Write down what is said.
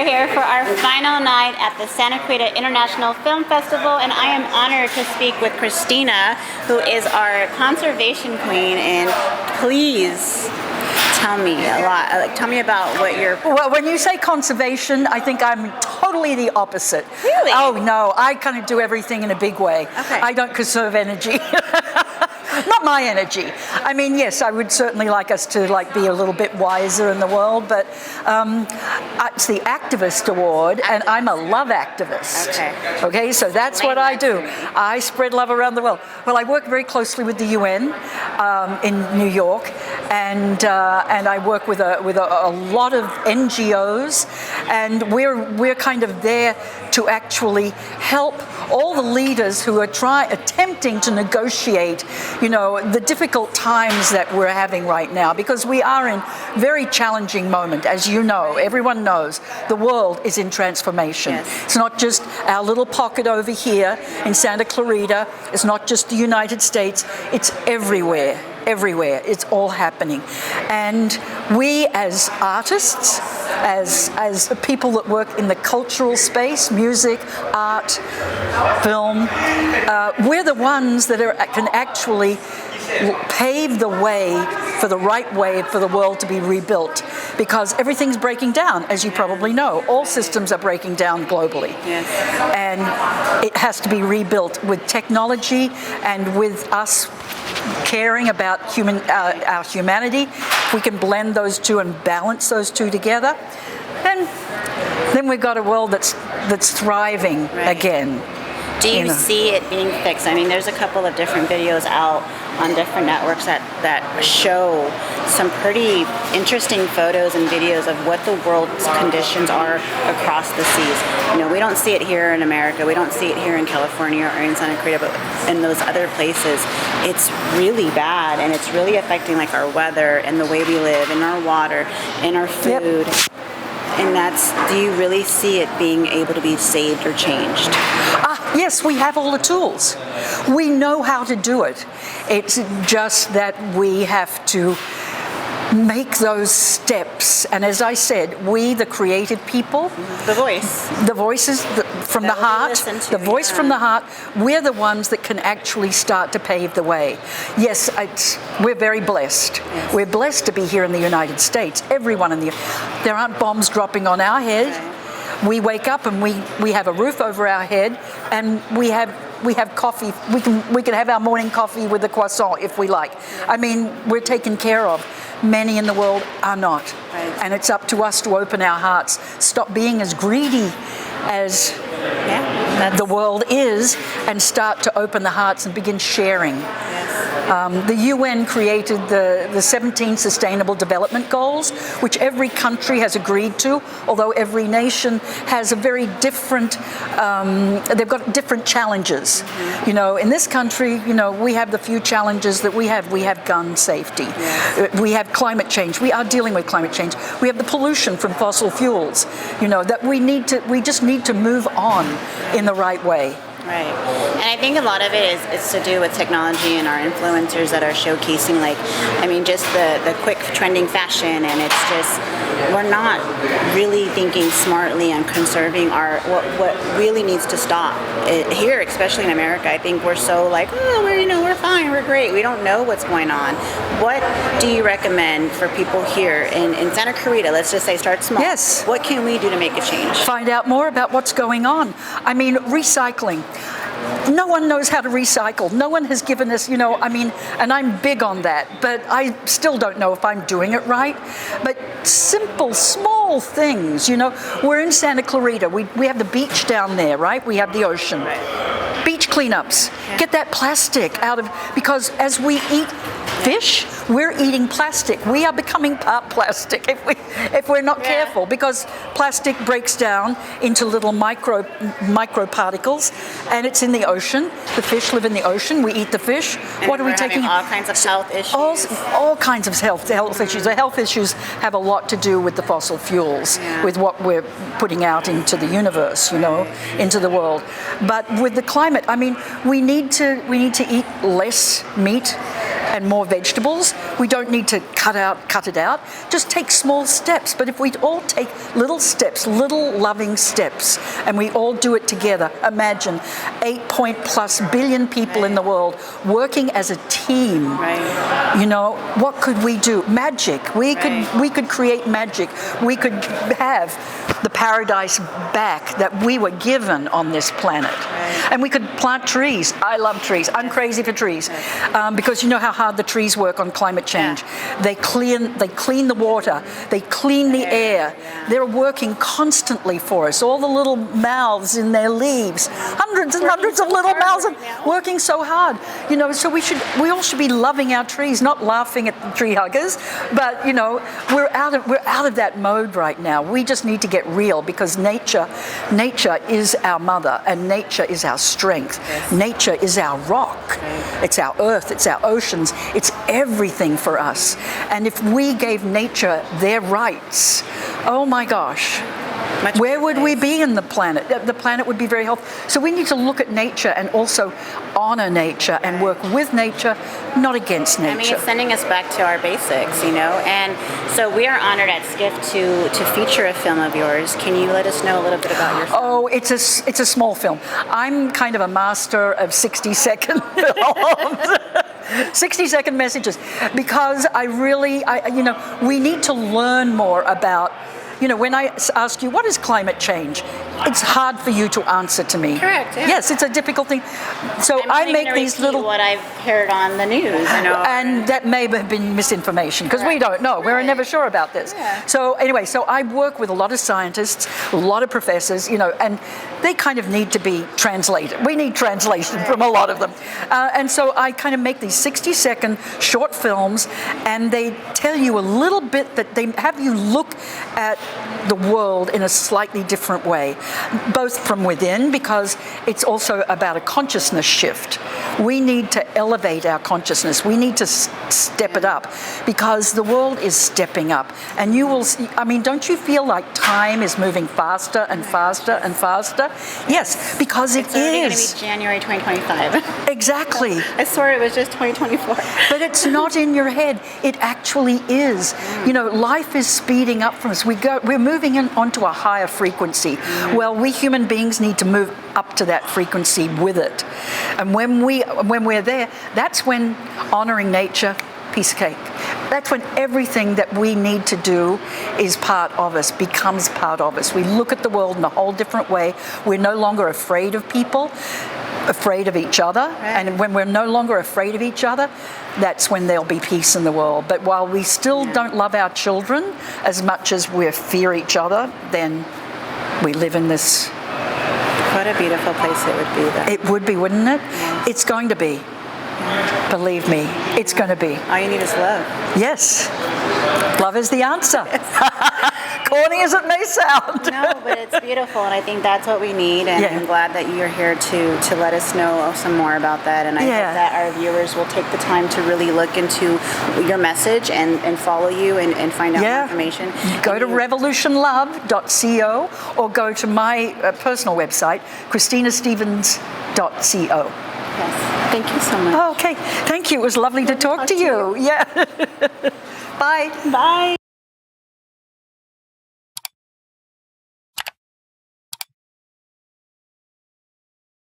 are here for our final night at the Santa Clarita International Film Festival, and I am honored to speak with Christina, who is our conservation queen. And please tell me tell me about what you're... Well, when you say conservation, I think I'm totally the opposite. Really? Oh, no, I kind of do everything in a big way. Okay. I don't conserve energy. Not my energy. I mean, yes, I would certainly like us to be a little bit wiser in the world, but it's the Activist Award, and I'm a love activist. Okay, so that's what I do. I spread love around the world. Well, I work very closely with the UN in New York, and I work with a lot of NGOs, and we're kind of there to actually help all the leaders who are attempting to negotiate, the difficult times that we're having right now, because we are in a very challenging moment. As you know, everyone knows, the world is in transformation. Yes. It's not just our little pocket over here in Santa Clarita. It's not just the United States. It's everywhere. Everywhere. It's all happening. And we as artists, as people that work in the cultural space, music, art, film, we're the ones that can actually pave the way for the world to be rebuilt, because everything's breaking down, as you probably know. All systems are breaking down globally. Yes. And it has to be rebuilt with technology and with us caring about our humanity. If we can blend those two and balance those two together, then we've got a world that's thriving again. Do you see it being fixed? I mean, there's a couple of different videos out on different networks that show some pretty interesting photos and videos of what the world's conditions are across the seas. We don't see it here in America. We don't see it here in California or in Santa Clarita, but in those other places, it's really bad, and it's really affecting our weather and the way we live, and our water, and our food. Yep. And do you really see it being able to be saved or changed? Yes, we have all the tools. We know how to do it. It's just that we have to make those steps. And as I said, we, the creative people, the voices from the heart, the voice from the heart, we're the ones that can actually start to pave the way. Yes, we're very blessed. Yes. We're blessed to be here in the United States. Everyone there aren't bombs dropping on our head. Okay. We wake up and we have a roof over our head, and we have coffee. We can have our morning coffee with a croissant if we like. I mean, we're taken care of. Many in the world are not. Right. And it's up to us to open our hearts, stop being as greedy as the world is, and start to open the hearts and begin sharing. Yes. The UN created the 17 Sustainable Development Goals, which every country has agreed to, although every nation has a very different, they've got different challenges. Mm-hmm. In this country, we have the few challenges that we have. We have gun safety. Yes. We have climate change. We are dealing with climate change. We have the pollution from fossil fuels, that we just need to move on in the right way. Right. And I think a lot of it is to do with technology and our influencers that are showcasing, just the quick trending fashion, and it's just, we're not really thinking smartly on conserving what really needs to stop. Here, especially in America, I think we're so we're fine, we're great. We don't know what's going on. What do you recommend for people here in Santa Clarita? Let's just say start small. Yes. What can we do to make a change? Find out more about what's going on. I mean, recycling. No one knows how to recycle. No one has given us, and I'm big on that, but I still don't know if I'm doing it right. But simple, small things, we're in Santa Clarita. We have the beach down there, right? We have the ocean. Right. Beach cleanups. Yeah. Get that plastic out of, because as we eat fish, we're eating plastic. We are becoming part plastic if we're not careful, because plastic breaks down into little micro particles, and it's in the ocean. The fish live in the ocean. We eat the fish. And what are we taking? All kinds of health issues. All kinds of health issues. The health issues have a lot to do with the fossil fuels, with what we're putting out into the universe, into the world. But with the climate, we need to eat less meat and more vegetables. We don't need to cut it out. Just take small steps. But if we all take little steps, little loving steps, and we all do it together, imagine 8+ billion people in the world working as a team. Right. You know, what could we do? Magic. We could create magic. We could have the paradise back that we were given on this planet. Right. And we could plant trees. I love trees. I'm crazy for trees because you know how hard the trees work on climate change. Yeah. They clean the water. They clean the air. Yeah. They're working constantly for us. All the little mouths in their leaves, hundreds and hundreds of little mouths working so hard. You know, so we all should be loving our trees, not laughing at the tree huggers. But you know, we're out of that mode right now. We just need to get real because nature is our mother and nature is our strength. Yes. Nature is our rock. Right. It's our earth, it's our oceans, it's everything for us. And if we gave nature their rights, oh my gosh, where would we be in the planet? The planet would be very healthy. So we need to look at nature and also honor nature and work with nature, not against nature. I mean, it's sending us back to our basics, you know. And so we are honored at SCIFF to feature a film of yours. Can you let us know a little bit about your film? Oh, it's a small film. I'm kind of a master of 60-second films. 60-second messages, because we need to learn more about. You know, when I ask you, what is climate change? It's hard for you to answer to me. Correct. Yeah. Yes, it's a difficult thing. So I make these little. What I've heard on the news, you know. And that may have been misinformation because we don't know. We're never sure about this. Yeah. So anyway, so I work with a lot of scientists, a lot of professors, you know, and they kind of need to be translated. We need translation from a lot of them. And so I kind of make these 60-second short films, and they tell you a little bit that they have you look at the world in a slightly different way, both from within, because it's also about a consciousness shift. We need to elevate our consciousness. We need to step it up because the world is stepping up. And you will see, I mean, don't you feel like time is moving faster and faster and faster? Yes, because it's already going to be January 2025. Exactly. I swore it was just 2024. But it's not in your head. It actually is. You know, life is speeding up from us. We're moving onto a higher frequency. Well, we human beings need to move up to that frequency with it. And when we're there, that's when honoring nature, piece of cake. That's when everything that we need to do is part of us, becomes part of us. We look at the world in a whole different way. We're no longer afraid of people, afraid of each other. Right. And when we're no longer afraid of each other, that's when there'll be peace in the world. But while we still don't love our children as much as we fear each other, then we live in this. What a beautiful place it would be, though. It would be, wouldn't it? Yes. It's going to be. Believe me, it's going to be. All you need is love. Yes. Love is the answer. Corny as it may sound. No, but it's beautiful, and I think that's what we need, and I'm glad that you're here to let us know some more about that, and I hope that our viewers will take the time to really look into your message and follow you and find out more information. Go to revolutionlove.co or go to my personal website, christinastevens.co. Yes. Thank you so much. Oh, okay. Thank you. It was lovely to talk to you. Yeah. Bye. Bye.